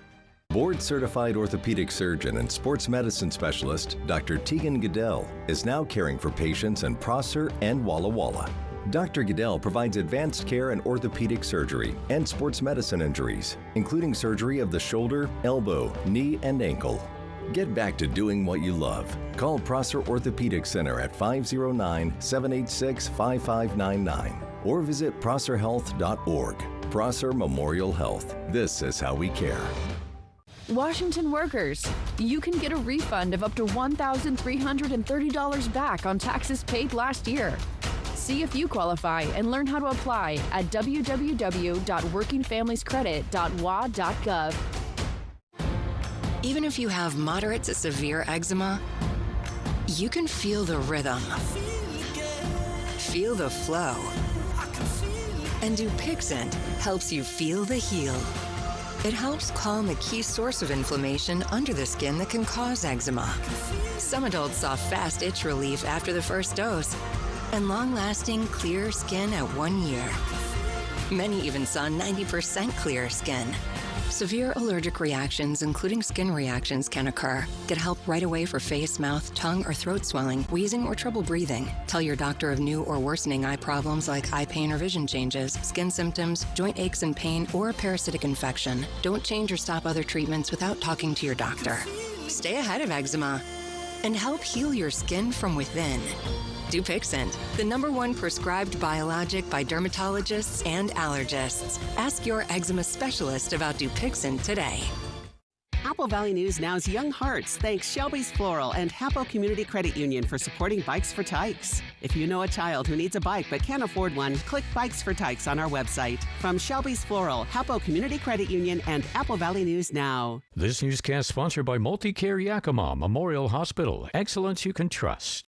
Board-certified orthopedic surgeon and sports medicine specialist Dr. Tegan Goodell is now caring for patients in Prosser and Walla Walla. Dr. Goodell provides advanced care in orthopedic surgery and sports medicine injuries, including surgery of the shoulder, elbow, knee, and ankle. Get back to doing what you love. Call Prosser Orthopedic Center at 509-786-5599 or visit prosserhealth.org. Prosser Memorial Health. This is how we care. Washington workers, you can get a refund of up to $1,330 back on taxes paid last year. See if you qualify and learn how to apply at www.workingfamiliescredit.wa.gov. Even if you have moderate to severe eczema, you can feel the rhythm, feel the flow. And Dupixent helps you feel the heal. It helps calm the key source of inflammation under the skin that can cause eczema. Some adults saw fast itch relief after the first dose and long-lasting clear skin at 1 year. Many even saw 90% clear skin. Severe allergic reactions, including skin reactions, can occur. Get help right away for face, mouth, tongue, or throat swelling, wheezing, or trouble breathing. Tell your doctor of new or worsening eye problems like eye pain or vision changes, skin symptoms, joint aches and pain, or a parasitic infection. Don't change or stop other treatments without talking to your doctor. stay ahead of eczema, and help heal your skin from within. Dupixent, the #1 prescribed biologic by dermatologists and allergists. Ask your eczema specialist about Dupixent today. Apple Valley News Now's Young Hearts thanks Shelby's Floral and Hapo Community Credit Union for supporting Bikes for Tykes. If you know a child who needs a bike but can't afford one, click Bikes for Tykes on our website. From Shelby's Floral, Hapo Community Credit Union, and Apple Valley News Now. This newscast sponsored by Multicare Yakima Memorial Hospital. Excellence you can trust.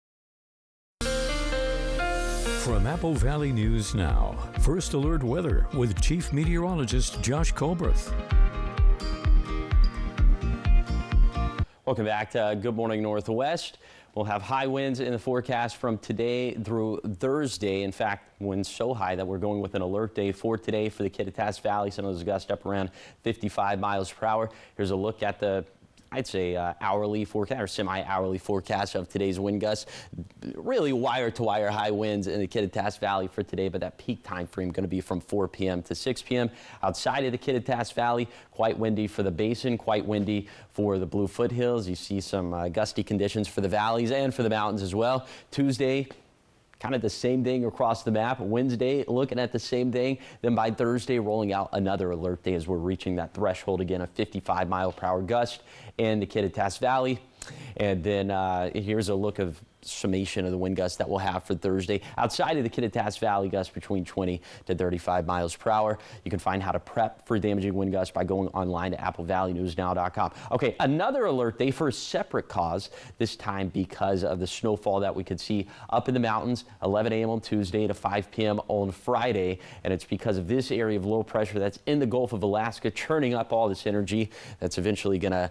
From Apple Valley News Now, First Alert Weather with Chief Meteorologist Josh Colbreth. Welcome back to Good Morning Northwest. We'll have high winds in the forecast from today through Thursday. In fact, winds so high that we're going with an alert day for today for the Kittitas Valley. Some of those gusts up around 55 miles per hour. Here's a look at the I'd say hourly forecast or semi-hourly forecast of today's wind gusts. Really wire-to-wire high winds in the Kittitas Valley for today, but that peak time frame going to be from 4 p.m. to 6 p.m. Outside of the Kittitas Valley, quite windy for the basin, quite windy for the Blue Foothills. You see some gusty conditions for the valleys and for the mountains as well. Tuesday, kind of the same thing across the map. Wednesday, looking at the same thing. Then by Thursday, rolling out another alert day as we're reaching that threshold again of 55 mile per hour gust in the Kittitas Valley. And then here's a look of summation of the wind gusts that we'll have for Thursday. Outside of the Kittitas Valley, gusts between 20 to 35 miles per hour. You can find how to prep for damaging wind gusts by going online to applevalleynewsnow.com. Okay, another alert day for a separate cause, this time because of the snowfall that we could see up in the mountains, 11 a.m. on Tuesday to 5 p.m. on Friday. And it's because of this area of low pressure that's in the Gulf of Alaska, churning up all this energy that's eventually going to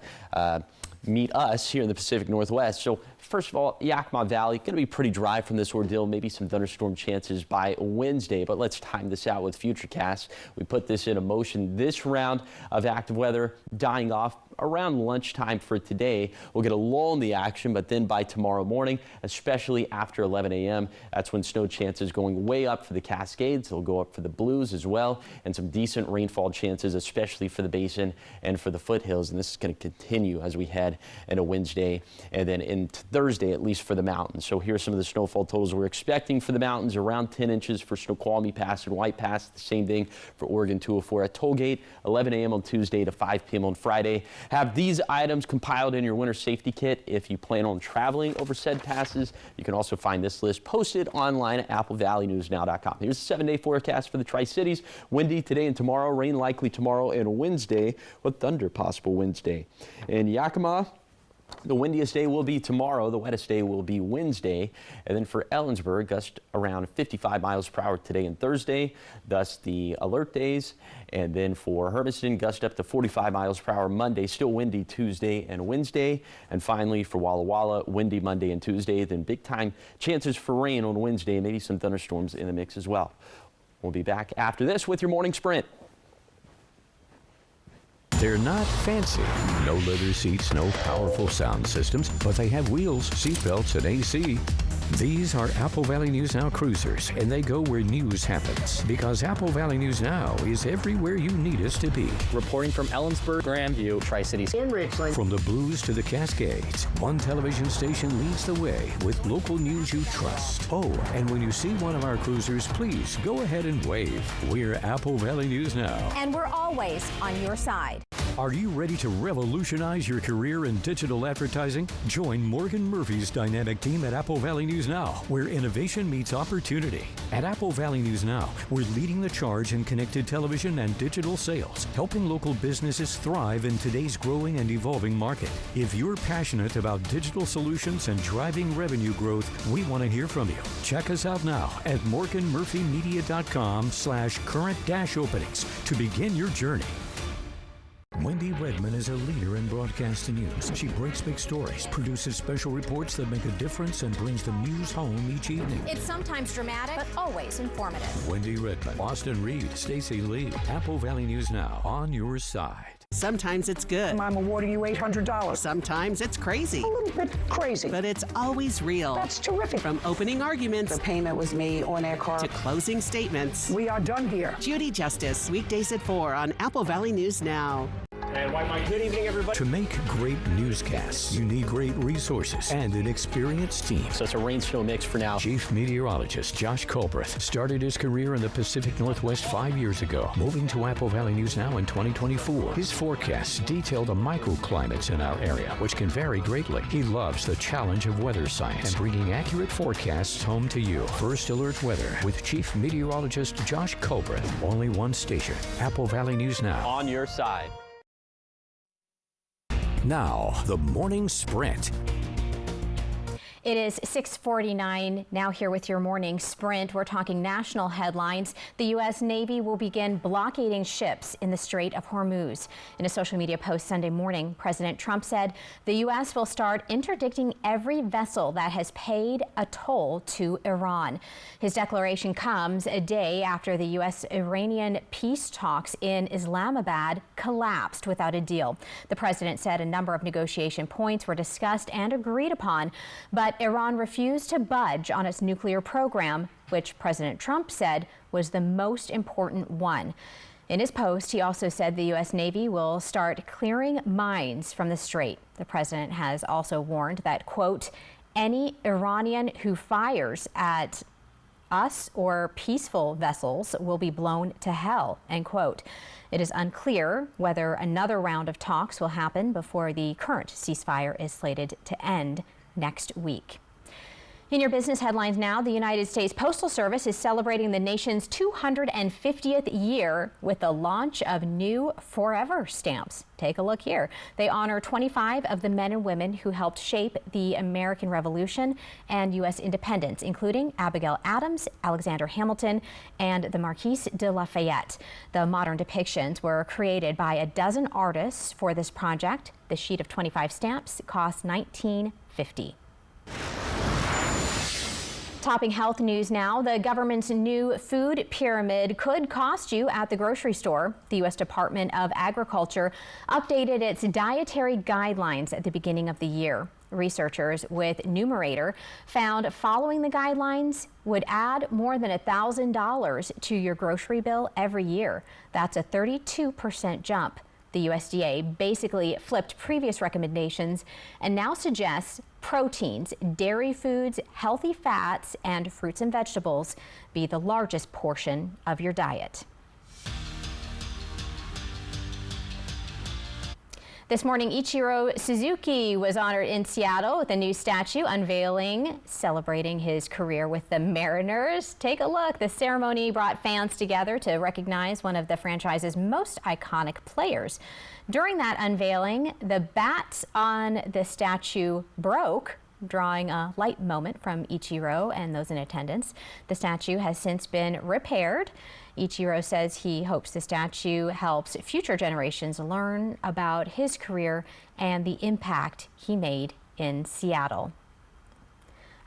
meet us here in the Pacific Northwest. So first of all, Yakima Valley going to be pretty dry from this ordeal, maybe some thunderstorm chances by Wednesday, but let's time this out with Futurecast. We put this into motion. This round of active weather dying off around lunchtime for today. We'll get a lull in the action, but then by tomorrow morning, especially after 11 a.m., that's when snow chances going way up for the Cascades. They'll go up for the Blues as well, and some decent rainfall chances, especially for the basin and for the foothills. And this is going to continue as we head into Wednesday and then into Thursday, at least for the mountains. So here's some of the snowfall totals we're expecting for the mountains. Around 10 inches for Snoqualmie Pass and White Pass. The same thing for Oregon 204 at Tollgate, 11 a.m. on Tuesday to 5 p.m. on Friday. Have these items compiled in your winter safety kit if you plan on traveling over said passes. You can also find this list posted online at applevalleynewsnow.com. Here's the 7-day forecast for the Tri-Cities. Windy today and tomorrow, rain likely tomorrow and Wednesday, with thunder possible Wednesday. In Yakima, the windiest day will be tomorrow. The wettest day will be Wednesday. And then for Ellensburg, gust around 55 miles per hour today and Thursday. Thus the alert days. And then for Hermiston, gust up to 45 miles per hour Monday. Still windy Tuesday and Wednesday. And finally for Walla Walla, windy Monday and Tuesday. Then big time chances for rain on Wednesday. Maybe some thunderstorms in the mix as well. We'll be back after this with your morning sprint. They're not fancy. No leather seats, no powerful sound systems, but they have wheels, seatbelts, and AC. These are Apple Valley News Now cruisers, and they go where news happens. Because Apple Valley News Now is everywhere you need us to be. Reporting from Ellensburg, Grandview, Tri-Cities, and Richland. From the Blues to the Cascades, one television station leads the way with local news you trust. Oh, and when you see one of our cruisers, please go ahead and wave. We're Apple Valley News Now. And we're always on your side. Are you ready to revolutionize your career in digital advertising? Join Morgan Murphy's dynamic team at Apple Valley News Now, where innovation meets opportunity. At Apple Valley News Now, we're leading the charge in connected television and digital sales, helping local businesses thrive in today's growing and evolving market. If you're passionate about digital solutions and driving revenue growth, we want to hear from you. Check us out now at morganmurphymedia.com/current-openings to begin your journey. Wendy Redman is a leader in broadcasting news. She breaks big stories, produces special reports that make a difference, and brings the news home each evening. It's sometimes dramatic, but always informative. Wendy Redman, Austin Reed, Stacey Lee, Apple Valley News Now, on your side. Sometimes it's good. I'm awarding you $800. Sometimes it's crazy. A little bit crazy. But it's always real. That's terrific. From opening arguments. The payment was made on their card. To closing statements. We are done here. Judy Justice, weekdays at 4 on Apple Valley News Now. And good evening, everybody. To make great newscasts, you need great resources and an experienced team. So it's a rain snow mix for now. Chief meteorologist Josh Colbreth started his career in the Pacific Northwest 5 years ago, moving to Apple Valley News Now in 2024. His forecasts detail the microclimates in our area, which can vary greatly. He loves the challenge of weather science and bringing accurate forecasts home to you. First Alert Weather with Chief Meteorologist Josh Colbreth. Only one station, Apple Valley News Now. On your side. Now, the morning sprint. It is 6:49 now here with your morning sprint. We're talking national headlines. The U.S. Navy will begin blockading ships in the Strait of Hormuz. In a social media post Sunday morning, President Trump said the U.S. will start interdicting every vessel that has paid a toll to Iran. His declaration comes a day after the U.S.-Iranian peace talks in Islamabad collapsed without a deal. The president said a number of negotiation points were discussed and agreed upon, but Iran refused to budge on its nuclear program, which President Trump said was the most important one. In his post, he also said the U.S. Navy will start clearing mines from the strait. The president has also warned that, quote, any Iranian who fires at us or peaceful vessels will be blown to hell, end quote. It is unclear whether another round of talks will happen before the current ceasefire is slated to end next week. In your business headlines now, the United States Postal Service is celebrating the nation's 250th year with the launch of new Forever stamps. Take a look here. They honor 25 of the men and women who helped shape the American Revolution and U.S. independence, including Abigail Adams, Alexander Hamilton, and the Marquis de Lafayette. The modern depictions were created by a dozen artists for this project. The sheet of 25 stamps cost $19.50. Topping health news now, the government's new food pyramid could cost you at the grocery store. The U.S. Department of Agriculture updated its dietary guidelines at the beginning of the year. Researchers with Numerator found following the guidelines would add more than $1,000 to your grocery bill every year. That's a 32% jump. The USDA basically flipped previous recommendations and now suggests proteins, dairy foods, healthy fats, and fruits and vegetables be the largest portion of your diet. This morning, Ichiro Suzuki was honored in Seattle with a new statue unveiling, celebrating his career with the Mariners. Take a look. The ceremony brought fans together to recognize one of the franchise's most iconic players. During that unveiling, the bat on the statue broke, drawing a light moment from Ichiro and those in attendance. The statue has since been repaired. Ichiro says he hopes the statue helps future generations learn about his career and the impact he made in Seattle.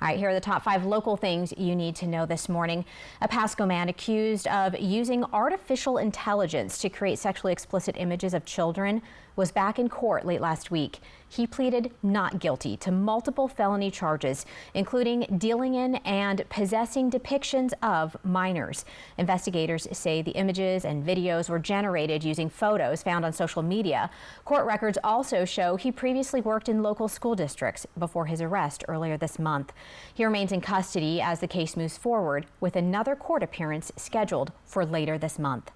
All right, here are the top 5 local things you need to know this morning. A Pasco man accused of using artificial intelligence to create sexually explicit images of children was back in court late last week. He pleaded not guilty to multiple felony charges, including dealing in and possessing depictions of minors. Investigators say the images and videos were generated using photos found on social media. Court records also show he previously worked in local school districts before his arrest earlier this month. He remains in custody as the case moves forward, with another court appearance scheduled for later this month.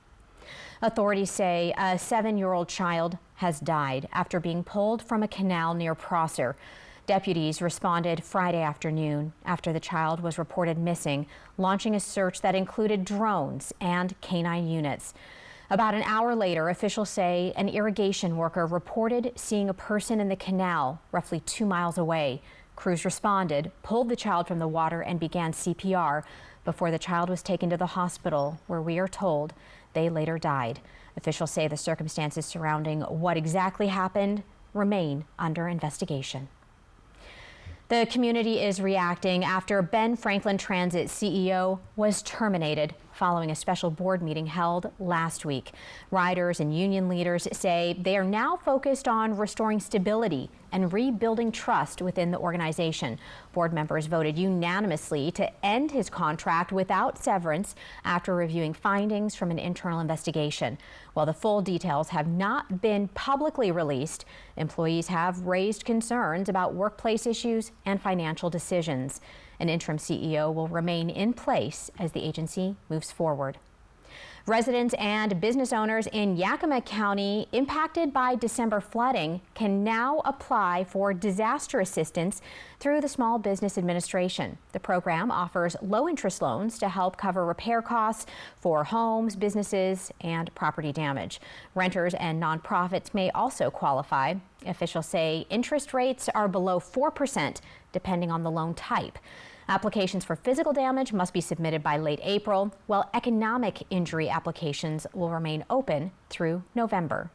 Authorities say a 7-year-old child has died after being pulled from a canal near Prosser. Deputies responded Friday afternoon after the child was reported missing, launching a search that included drones and canine units. About an hour later, officials say an irrigation worker reported seeing a person in the canal roughly 2 miles away. Crews responded, pulled the child from the water, and began CPR before the child was taken to the hospital, where we are told they later died. Officials say the circumstances surrounding what exactly happened remain under investigation. The community is reacting after Ben Franklin Transit CEO was terminated following a special board meeting held last week. Riders and union leaders say they are now focused on restoring stability and rebuilding trust within the organization. Board members voted unanimously to end his contract without severance after reviewing findings from an internal investigation. While the full details have not been publicly released, employees have raised concerns about workplace issues and financial decisions. An interim CEO will remain in place as the agency moves forward. Residents and business owners in Yakima County impacted by December flooding can now apply for disaster assistance through the Small Business Administration. The program offers low-interest loans to help cover repair costs for homes, businesses, and property damage. Renters and nonprofits may also qualify. Officials say interest rates are below 4% depending on the loan type. Applications for physical damage must be submitted by late April, while economic injury applications will remain open through November.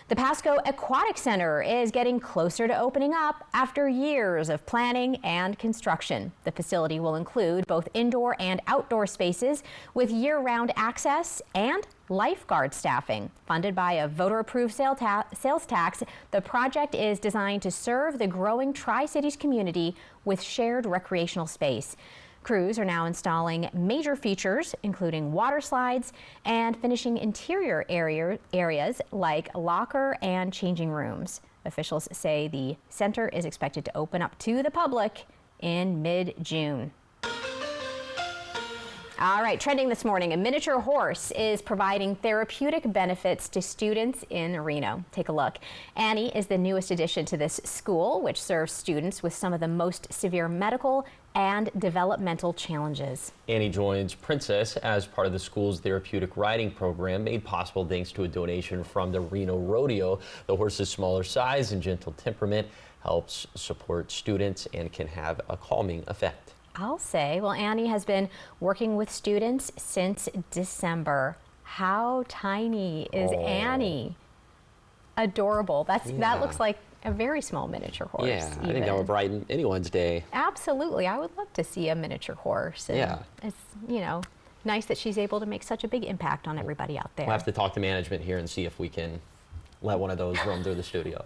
The Pasco Aquatic Center is getting closer to opening up after years of planning and construction. The facility will include both indoor and outdoor spaces with year-round access and lifeguard staffing. Funded by a voter-approved sales tax, the project is designed to serve the growing Tri-Cities community with shared recreational space. Crews are now installing major features, including water slides, and finishing interior areas like locker and changing rooms. Officials say the center is expected to open up to the public in mid-June. All right, trending this morning, a miniature horse is providing therapeutic benefits to students in Reno. Take a look. Annie is the newest addition to this school, which serves students with some of the most severe medical and developmental challenges. Annie joins Princess as part of the school's therapeutic riding program, made possible thanks to a donation from the Reno Rodeo. The horse's smaller size and gentle temperament helps support students and can have a calming effect. I'll say, well, Annie has been working with students since December. How tiny is Annie? Adorable. That looks like a very small miniature horse. Yeah, I think that would brighten anyone's day. Absolutely. I would love to see a miniature horse. And yeah. It's, you know, nice that she's able to make such a big impact on everybody out there. We'll have to talk to management here and see if we can let one of those roam through the studio.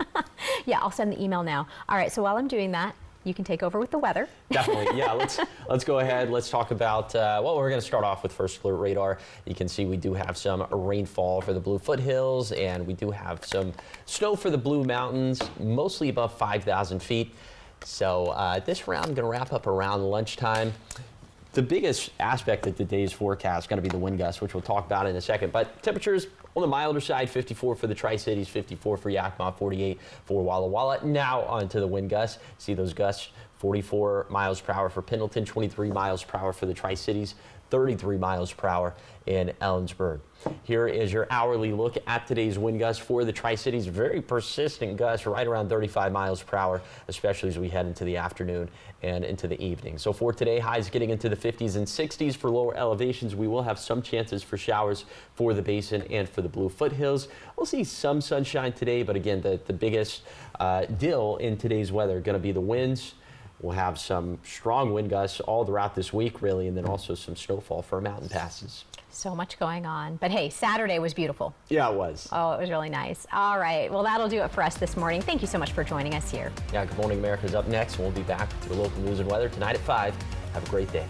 Yeah, I'll send the email now. All right, so while I'm doing that, you can take over with the weather. Definitely, yeah. Let's go ahead. Let's talk about, well, we're going to start off with First Alert Radar. You can see we do have some rainfall for the Blue Foothills, and we do have some snow for the Blue Mountains, mostly above 5,000 feet. So this round, I'm going to wrap up around lunchtime. The biggest aspect of today's forecast is going to be the wind gusts, which we'll talk about in a second. But temperatures on the milder side, 54 for the Tri-Cities, 54 for Yakima, 48 for Walla Walla. Now onto the wind gusts. See those gusts, 44 miles per hour for Pendleton, 23 miles per hour for the Tri-Cities, 33 miles per hour in Ellensburg. Here is your hourly look at today's wind gusts for the Tri-Cities. Very persistent gusts right around 35 miles per hour, especially as we head into the afternoon and into the evening. So for today, highs getting into the 50s and 60s. For lower elevations, we will have some chances for showers for the basin and for the Blue Foothills. We'll see some sunshine today, but again, the biggest deal in today's weather going to be the winds. We'll have some strong wind gusts all throughout this week, really, and then also some snowfall for mountain passes. So much going on. But hey, Saturday was beautiful. Yeah, it was. Oh, it was really nice. All right. Well, that'll do it for us this morning. Thank you so much for joining us here. Yeah, Good Morning America is up next, and we'll be back with your local news and weather tonight at 5. Have a great day.